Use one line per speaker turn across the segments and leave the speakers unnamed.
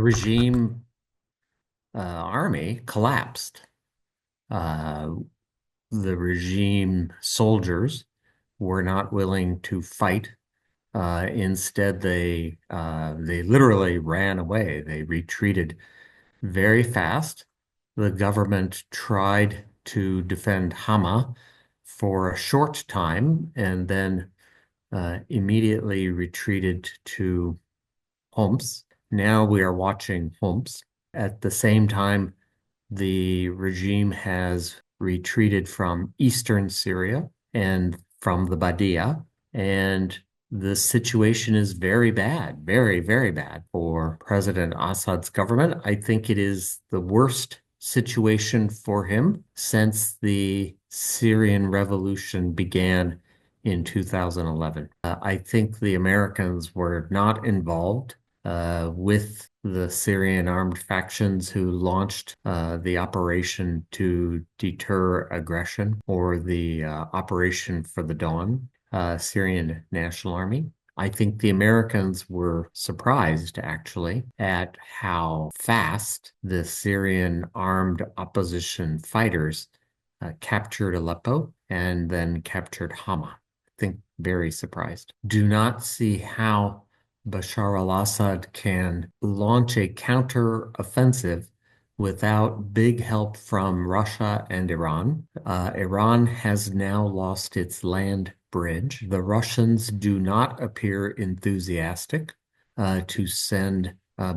regime army collapsed. Uh, the regime soldiers were not willing to fight. Instead, they literally ran away. They retreated very fast. The government tried to defend Hama for a short time and then immediately retreated to Homs. Now we are watching Homs. At the same time, the regime has retreated from eastern Syria and from the Badia, and the situation is very bad, very, very bad for President Assad's government. I think it is the worst situation for him since the Syrian revolution began in 2011. I think the Americans were not involved with the Syrian armed factions who launched the operation to deter aggression, or the Operation for the Dawn, Syrian National Army. I think the Americans were surprised, actually, at how fast the Syrian armed opposition fighters captured Aleppo and then captured Hama. I think very surprised. Do not see how Bashar al-Assad can launch a counter-offensive without big help from Russia and Iran. Iran has now lost its land bridge. The Russians do not appear enthusiastic to send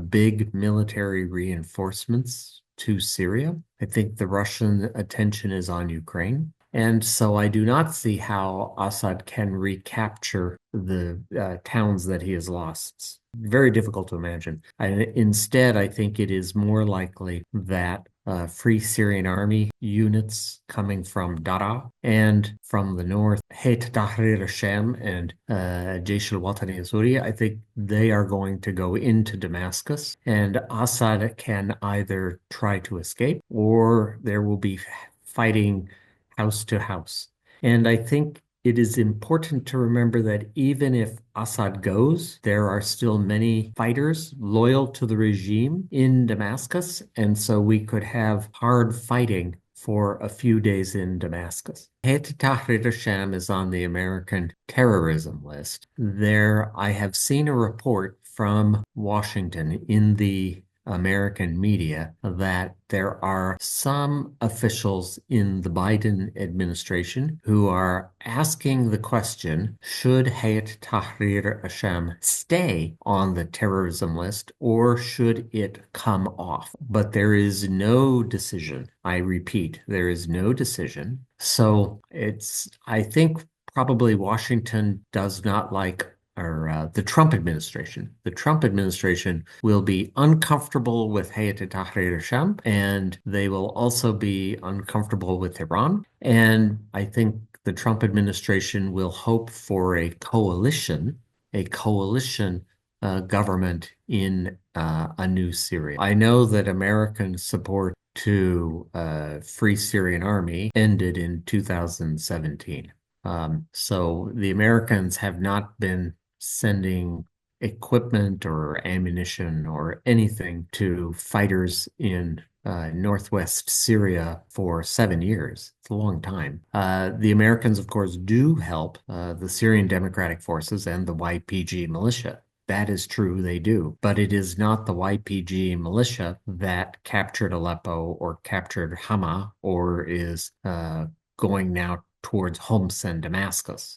big military reinforcements to Syria. I think the Russian attention is on Ukraine. And so I do not see how Assad can recapture the towns that he has lost. It's very difficult to imagine. Instead, I think it is more likely that Free Syrian Army units coming from Daraa and from the north, Hayat Tahrir al-Sham and Jaish al-Watani al-Suri, I think they are going to go into Damascus, and Assad can either try to escape or there will be fighting house to house. And I think it is important to remember that even if Assad goes, there are still many fighters loyal to the regime in Damascus. And so we could have hard fighting for a few days in Damascus. Hayat Tahrir al-Sham is on the American terrorism list. There, I have seen a report from Washington in the American media that there are some officials in the Biden administration who are asking the question, should Hayat Tahrir al-Sham stay on the terrorism list or should it come off? But there is no decision. I repeat, there is no decision. So I think probably Washington does not like the Trump administration. The Trump administration will be uncomfortable with Hayat Tahrir al-Sham, and they will also be uncomfortable with Iran. And I think the Trump administration will hope for a coalition government in a new Syria. I know that American support to Free Syrian Army ended in 2017. So the Americans have not been sending equipment or ammunition or anything to fighters in northwest Syria for 7 years. It's a long time. The Americans, of course, do help the Syrian Democratic Forces and the YPG militia. That is true, they do. But it is not the YPG militia that captured Aleppo or captured Hama or is going now towards Homs and Damascus.